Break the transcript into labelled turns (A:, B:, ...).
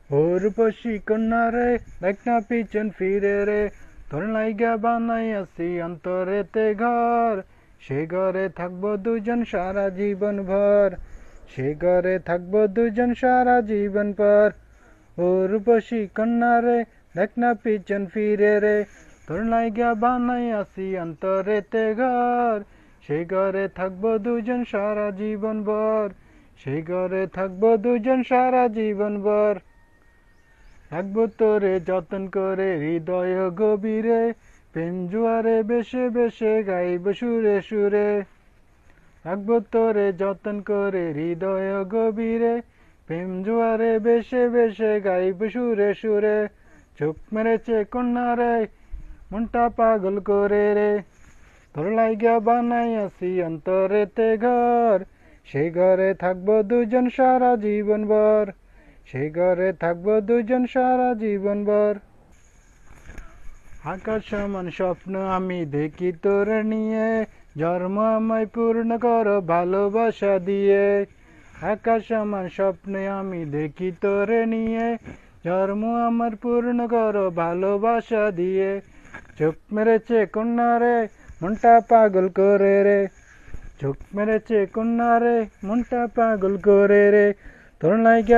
A: রূপসী কন্যা রে, দেখ না পিছন ফিরে রে, তোর লাইগা বানাই আছি অন্তরেতে ঘর। সে ঘরে থাকবো দুজন সারা জীবন ভর, সে ঘরে থাকবো দুজন সারা জীবন পর। রূপসী কন্যা রে, দেখ না পিছন ফিরে রে, তোর লাইগা বানাই আছি অন্তরেতে ঘর। সে ঘরে থাকবো দুজন সারা জীবন ভর, সে ঘরে থাকবো দুজন সারা জীবন ভর। রাখবো তোরে যতন করে হৃদয় গভীরে, প্রেম জুয়ারে বেশে বেশে গাইব সুরে সুরে। রাখবো তোরে যতন করে হৃদয় গভীরে, প্রেম জুয়ারে বেশে বেশে গাইব সুরে সুরে। চোখ মেরেছে কন্যা রে, মনটা পাগল করে রে, তোর লাইগা বানাই আছি অন্তরেতে ঘর। সেই ঘরে থাকবো দুজন সারা জীবন ভর, সেই ঘরে থাকবো দুজন সারা জীবন ভর। আকাশ সমান স্বপ্ন আমি দেখি তোরে নিয়ে, জন্ম আমায় পূর্ণ করো ভালোবাসা দিয়ে। আকাশ সমান স্বপ্ন আমি দেখি তোরে নিয়ে, জন্ম আমার পূর্ণ করো ভালোবাসা দিয়ে। চোখ মেরেছে কন্যা রে, মনটা পাগল করে রে, চোখ মেরেছে কন্যা রে, মনটা পাগল করে রে, তোর লাইগা